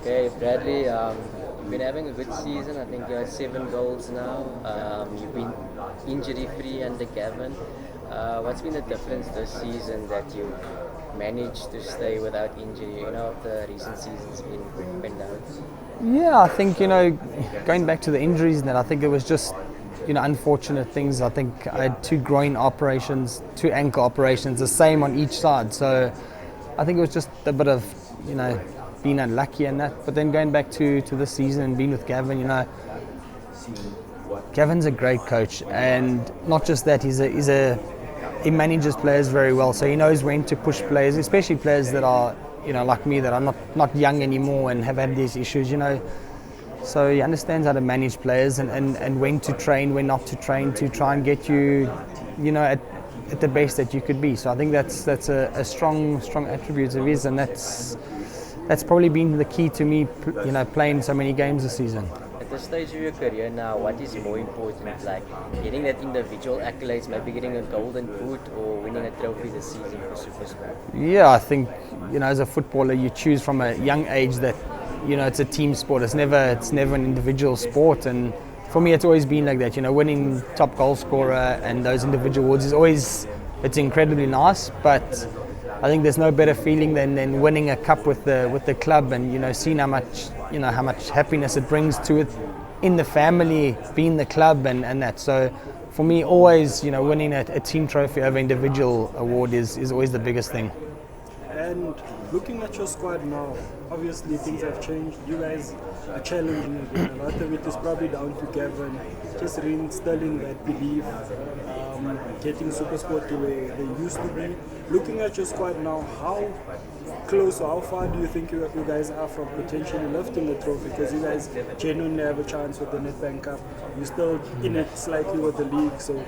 Okay, Bradley, you've been having a good season. I think you're at 7 goals now. You've been injury free under Gavin. What's been the difference this season that you managed to stay without injury? The recent season's been up and down. Yeah, I think, going back to the injuries and that, I think it was just, unfortunate things. I think I had 2 groin operations, 2 ankle operations, the same on each side. So I think it was just a bit of, being unlucky and that. But then going back to this season and being with Gavin, Gavin's a great coach. And not just that, he manages players very well. So he knows when to push players, especially players that are, like me, that are not young anymore and have had these issues, So he understands how to manage players and when to train, when not to train, to try and get you, at the best that you could be. So I think that's a strong attribute of his, and that's probably been the key to me, playing so many games this season. At this stage of your career now, what is more important, like getting that individual accolades, maybe getting a golden boot or winning a trophy this season for SuperSport? Yeah, I think, as a footballer, you choose from a young age that, it's a team sport. It's never an individual sport, and for me, it's always been like that. Winning top goal scorer and those individual awards it's incredibly nice. But I think there's no better feeling than winning a cup with the club, and seeing how much happiness it brings to it in the family, being the club, and that. So for me, always winning a team trophy over individual award is always the biggest thing. And looking at your squad now, obviously things have changed. You guys are challenging again. A lot of it is probably down to Gavin, just reinstilling that belief, getting SuperSport to where they used to be. Looking at your squad now, how close or how far do you think you guys are from potentially lifting the trophy? Because you guys genuinely have a chance with the Nedbank Cup. You're still in it slightly with the league. So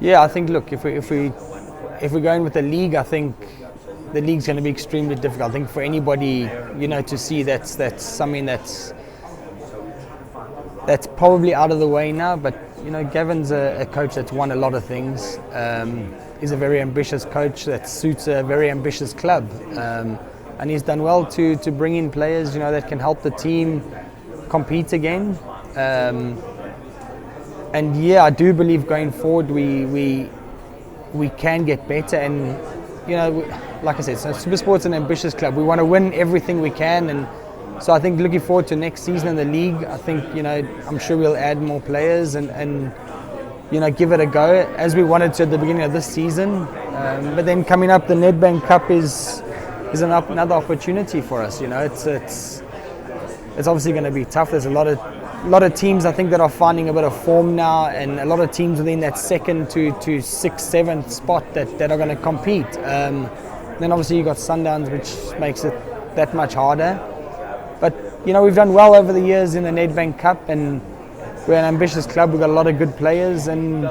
yeah, I think, look, if we're going with the league, I think the league's going to be extremely difficult. I think for anybody, to see that's something that's probably out of the way now. But Gavin's a coach that's won a lot of things. He's a very ambitious coach that suits a very ambitious club, and he's done well to bring in players that can help the team compete again. And yeah, I do believe going forward we can get better. And like I said, so SuperSport's an ambitious club. We want to win everything we can, and so I think looking forward to next season in the league. I think I'm sure we'll add more players and give it a go as we wanted to at the beginning of this season. But then coming up, the Nedbank Cup is another opportunity for us. It's obviously going to be tough. There's a lot of teams I think that are finding a bit of form now, and a lot of teams within that 2nd to 6th, 7th spot that are going to compete. Then obviously you've got Sundowns, which makes it that much harder. But we've done well over the years in the Nedbank Cup, and we're an ambitious club. We've got a lot of good players, and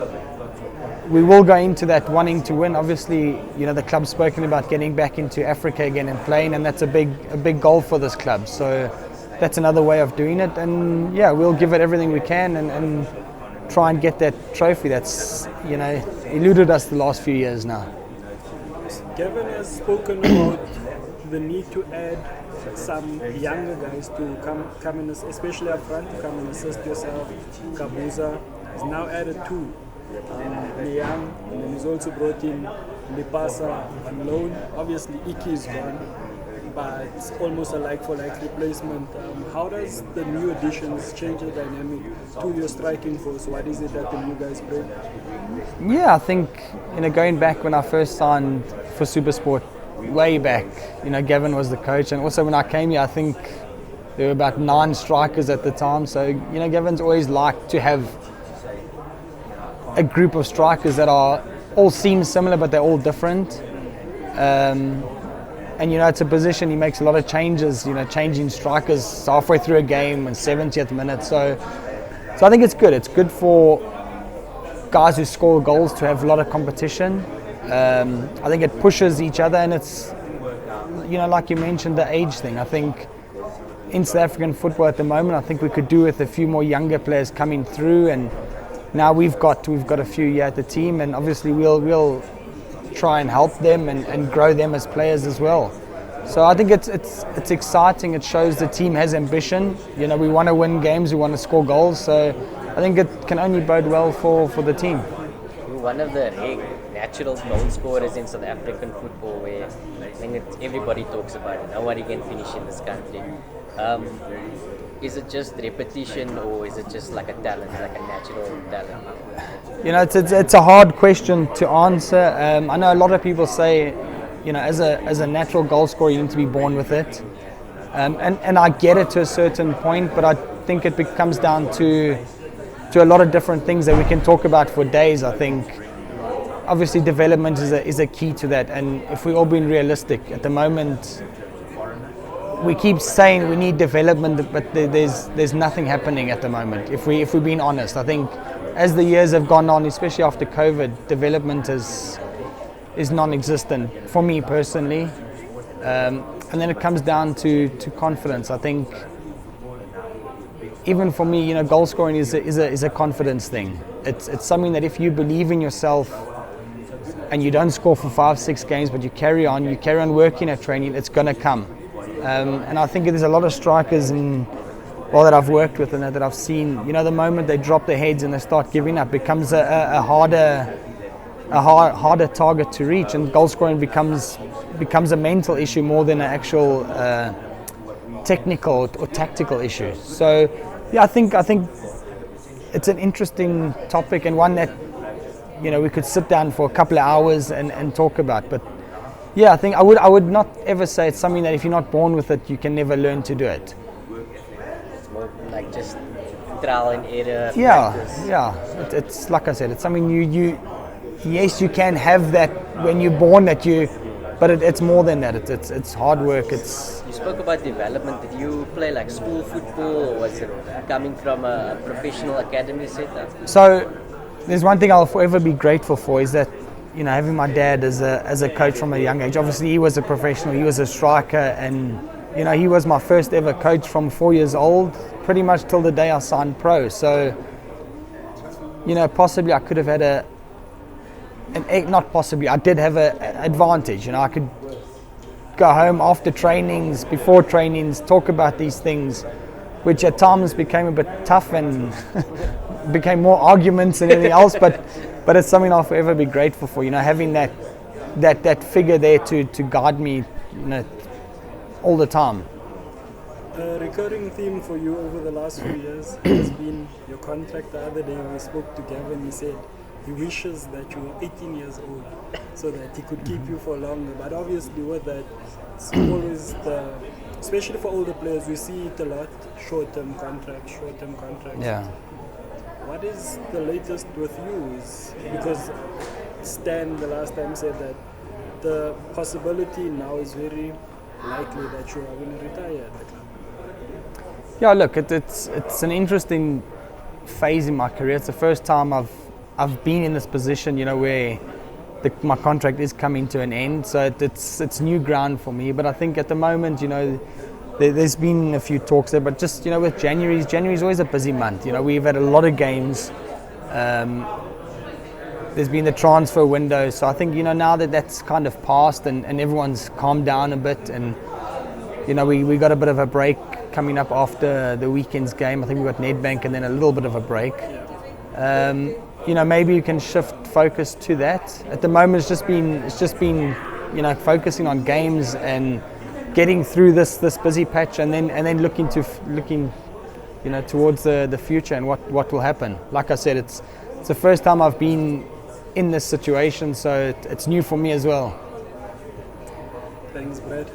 we will go into that wanting to win. Obviously, the club's spoken about getting back into Africa again and playing, and that's a big goal for this club. So that's another way of doing it, and yeah, we'll give it everything we can and try and get that trophy that's eluded us the last few years now. Gavin has spoken about the need to add some younger guys to come in, especially up front, to come and assist yourself. Kabuza has now added 2. Liang, and then he's also brought in Lipasa on loan. Obviously, Iki is gone, but it's almost a like-for-like replacement. How does the new additions change the dynamic to your striking force? What is it that the new guys bring? Yeah, I think going back when I first signed for SuperSport, way back, Gavin was the coach, and also when I came here, I think there were about 9 strikers at the time. So Gavin's always liked to have a group of strikers that all seem similar, but they're all different. And it's a position he makes a lot of changes, changing strikers halfway through a game and 70th minute. So I think it's good. It's good for guys who score goals to have a lot of competition. I think it pushes each other, and it's like you mentioned, the age thing. I think in South African football at the moment, I think we could do with a few more younger players coming through, and now we've got a few here at the team, and obviously we'll try and help them and grow them as players as well. So I think it's exciting. It shows the team has ambition. You know, we want to win games, we want to score goals. So I think it can only bode well for the team. You're one of the natural goal scorers in South African football, where I think everybody talks about it. Nobody can finish in this country. Is it just repetition, or is it just like a talent, like a natural talent? You know, it's a hard question to answer. I know a lot of people say, you know, as a natural goal scorer, you need to be born with it, and I get it to a certain point, but I think it comes down to a lot of different things that we can talk about for days. I think obviously development is a key to that, and if we're all being realistic at the moment, we keep saying we need development, but there's nothing happening at the moment. If we're being honest, I think as the years have gone on, especially after COVID, development is non-existent for me personally, and then it comes down to confidence. I think even for me, you know, goal scoring is a confidence thing. It's something that if you believe in yourself and you don't score for 5-6 games, but you carry on working at training, it's going to come. And I think there's a lot of strikers that I've worked with and that I've seen, you know, the moment they drop their heads and they start giving up, becomes a harder target to reach, and goal scoring becomes a mental issue more than an actual technical or tactical issue. So yeah, I think it's an interesting topic, and one that, you know, we could sit down for a couple of hours and talk about. But yeah, I think I would not ever say it's something that if you're not born with it, you can never learn to do it. It's more like just trial and error. Yeah. It's like I said, it's something you yes, you can have that when you're born, but it's more than that. It's hard work. You spoke about development. Did you play like school football, or was it coming from a professional academy setup? So there's one thing I'll forever be grateful for, is that, you know, having my dad as a coach from a young age. Obviously, he was a professional. He was a striker, and you know, he was my first ever coach from 4 years old, pretty much till the day I signed pro. So, you know, possibly I could have had not possibly, I did have an advantage. You know, I could go home after trainings, before trainings, talk about these things, which at times became a bit tough and became more arguments and anything else. But it's something I'll forever be grateful for. You know, having that figure there to guide me, you know, all the time. A recurring theme for you over the last few years has been your contract. The other day we spoke to Gavin, he said he wishes that you were 18 years old so that he could keep you for longer. But obviously with that, it's always especially for older players, we see it a lot, short-term contracts. Yeah. What is the latest with you? Because Stan the last time said that the possibility now is very likely that you are going to retire at the club. Yeah, look, it's an interesting phase in my career. It's the first time I've been in this position, you know, where my contract is coming to an end. So it's new ground for me. But I think at the moment, you know, there's been a few talks there. But just, you know, with January's always a busy month. You know, we've had a lot of games. There's been the transfer window. So I think, you know, now that that's kind of passed and everyone's calmed down a bit, and, you know, we got a bit of a break coming up after the weekend's game. I think we got Nedbank and then a little bit of a break. You know, maybe you can shift focus to that. At the moment, it's just been, you know, focusing on games and getting through this busy patch, and then looking, you know, towards the future and what will happen. Like I said, it's the first time I've been in this situation, so it's new for me as well. Thanks, Brad.